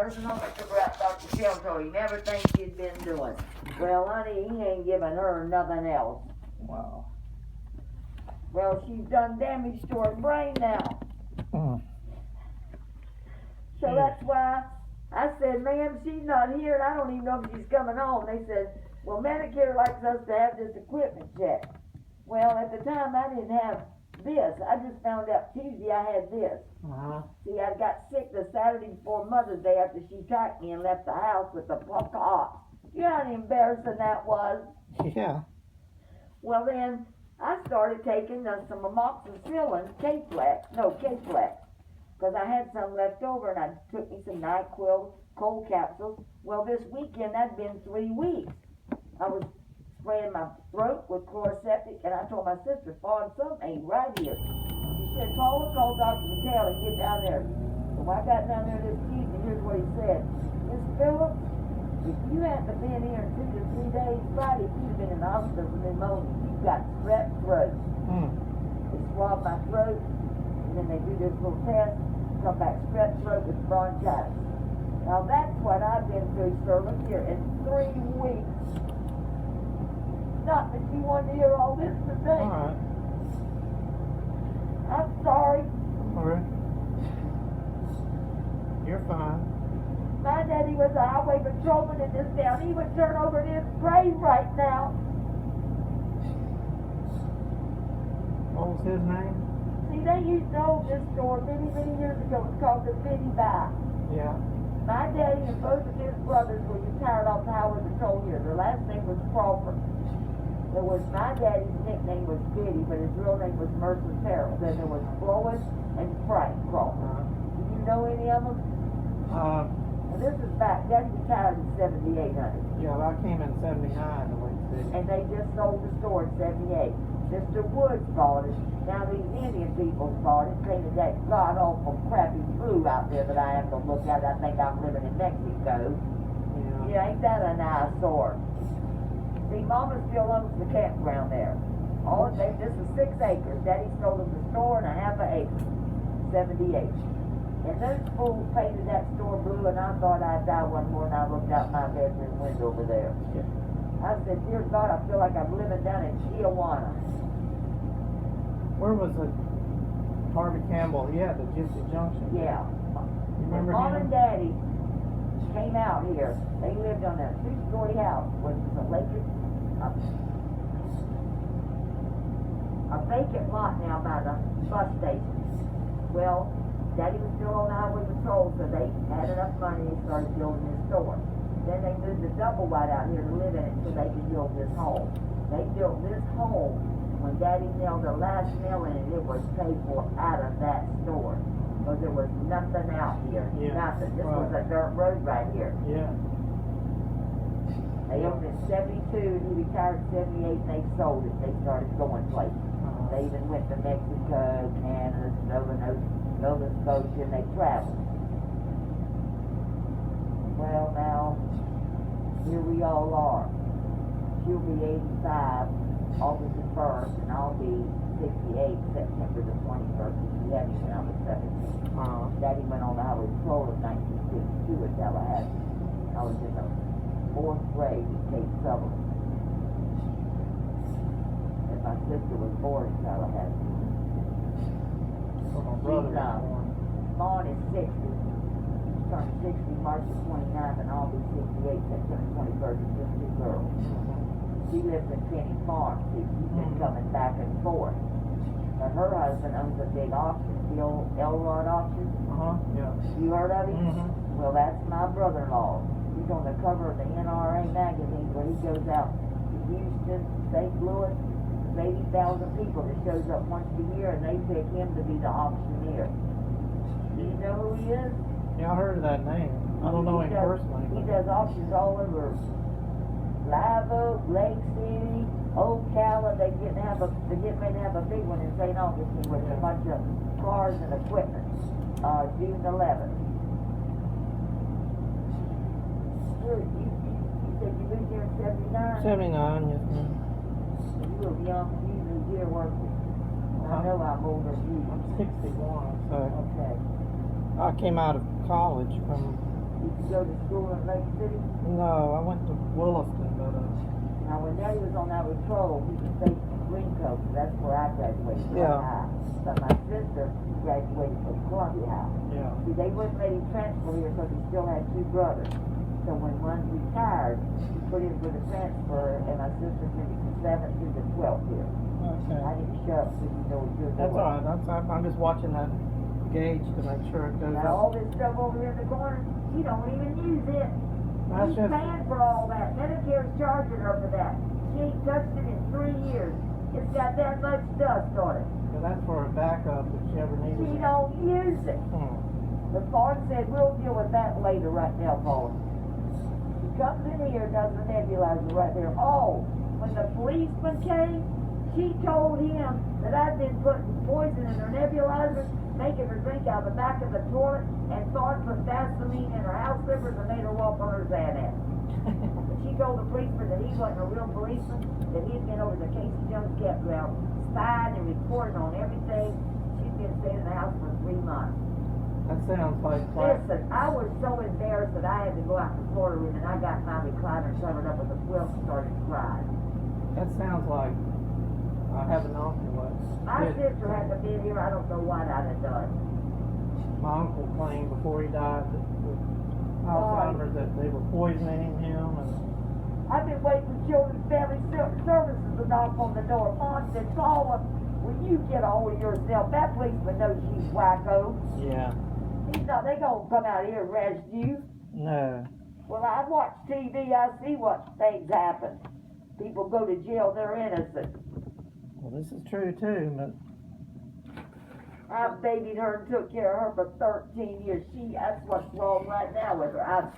nursing home, I took her out, Dr. Shell told him everything she'd been doing. Well, honey, he ain't giving her nothing else. Wow. Well, she's done damage to her brain now. So that's why I said, ma'am, she's not here, and I don't even know if she's coming home. They said, well, Medicare likes us to have this equipment checked. Well, at the time, I didn't have this. I just found out Tuesday I had this. See, I got sick the Saturday before Mother's Day after she attacked me and left the house with the cough. You know how embarrassing that was? Yeah. Well, then I started taking some amoxicillin, K-Flex, because I had some left over, and I took me some NyQuil cold capsules. Well, this weekend, that'd been 3 weeks. I was spraying my throat with chloroseptic, and I told my sister, Fawn, something ain't right here. She said, Paula, call Dr. Patel and get down there. So when I got down there this evening, here's what he said. Miss Phillips, if you hadn't been here in 2 to 3 days, Friday, you'd have been in the hospital with pneumonia. You've got strep throat. They swab my throat, and then they do this little test, come back strep throat with bronchitis. Now that's what I've been through, sir. Look here, in 3 weeks. Not that you wanted to hear all this today. All right. I'm sorry. All right. You're fine. My daddy was a highway patrolman in this town. He would turn over in his grave right now. What was his name? See, they used to own this store many, many years ago. It's called the City Buy. Yeah. My daddy and both of his brothers were retired off the highway patrol here. Their last name was Crawford. There was my daddy's nickname was Biddy, but his real name was Mercer Terrell. Then there was Lois and Frank Crawford. Do you know any of them? And this is back. Daddy retired in 78, honey. Yeah, well, I came in 79 to Lake City. And they just sold the store in 78. Mr. Woods bought it. Now these Indian people bought it, painted that god-awful crappy blue out there that I have to look at. I think I'm living in Mexico. Yeah. Yeah, ain't that an eyesore? See, Mama still owns the campground there. This is 6 acres. Daddy sold them the store and a half an acre. 78. And those fools painted that store blue, and I thought I'd die one morning. I looked out my bedroom window over there. I said, dear God, I feel like I'm living down in Tijuana. Where was it? Harvey Campbell. Yeah, the Gypsy Junction. Yeah. You remember Mom him? and Daddy came out here. They lived on a 2-story house with a vacant lot now by the bus station. Well, Daddy was still on the highway patrol, so they had enough money and started building this store. Then they moved the double wide out here to live in it so they could build this home. They built this home. When Daddy nailed the last nail in it, it was paid for out of that store. Because there was nothing out here. Yeah. Nothing. This was a dirt road right here. Yeah. They opened in 72, he retired in 78, and they sold it. They started going places. They even went to Mexico, Canada, Nova Scotia, and they traveled. Well, now, here we all are. She'll be 85, August the 1st, and I'll be 68, September the 21st, and she had me when I was 17. Daddy went on the highway patrol in 1962 at Tallahassee. I was in the 4th grade with Kate Sutherland. And my sister was born in Tallahassee. So my brother was born. Vaughn is 60. She turned 60 March the 29th, and I'll be 68 September 21st. It's just 2 girls. She lives in Penny Farm. See, she's been coming back and forth. But her husband owns a big auction, the old Elrod auction. Yeah. You heard of him? Well, that's my brother-in-law. He's on the cover of the NRA magazine where he goes out to Houston, St. Louis. 80,000 people that shows up once a year, and they pick him to be the auctioneer. Do you know who he is? Yeah, I heard of that name. I don't know him personally. He does auctions all over Live Oak, Lake City, Ocala. They're getting ready to have a big one in St. Augustine with a bunch of cars and equipment. June 11th. Sure, you said you moved here in 79? 79, yes, ma'am. You were young, you moved here, weren't you? I know I'm older than you. I'm 61, so Okay. I came out of college from You go to school in Lake City? No, I went to Williston, but Now, when Daddy was on that patrol, he was stationed in Greencoat, so that's where I graduated from Yeah. high. But my sister graduated from Columbia High. yeah. See, they wouldn't let him transfer here because he still had two brothers. So when one retired, he put in for the transfer, and my sister finished the 7th through the 12th here. Okay. I didn't show up so you know what you're That's doing. alright. I'm just watching that gauge to make sure it goes Now, all up. this stuff over here in the corner, she don't even use it. That's She's just, paying for all that. Medicare's charging her for that. She ain't touched it in 3 years. It's got that much dust on it. that's for a backup if she ever needs She it. don't use it. The Lord said, we'll deal with that later right now, Paula. She comes in here, does the nebulizer right there. Oh, when the policeman came, she told him that I'd been putting poison in her nebulizer, making her drink out of the back of the toilet, and thought put Vaseline in her house slippers and made her walk on her Xanax. She told the policeman that he wasn't a real policeman, that he'd been over to the Casey Jones campground, spying and reporting on everything. She'd been staying in the house for 3 months. That sounds like Listen, I was so embarrassed that I had to go out to Florida room and I got my recliner covered up with a quilt and started crying. that sounds like I have an uncle. My that- sister hadn't been here, I don't know what I'd have done. My uncle claimed before he died that with Alzheimer's that they were poisoning him, and I've been waiting for Children's Family Services to knock on the door. Mom said, Paula, will you get a hold of yourself? That policeman knows she's wacko. yeah, He's not, they gonna come out here and arrest you. no, Well, I watch TV, I see what things happen. People go to jail, they're innocent. well this is true too, but I babied her and took care of her for 13 years. That's what's wrong right now with her.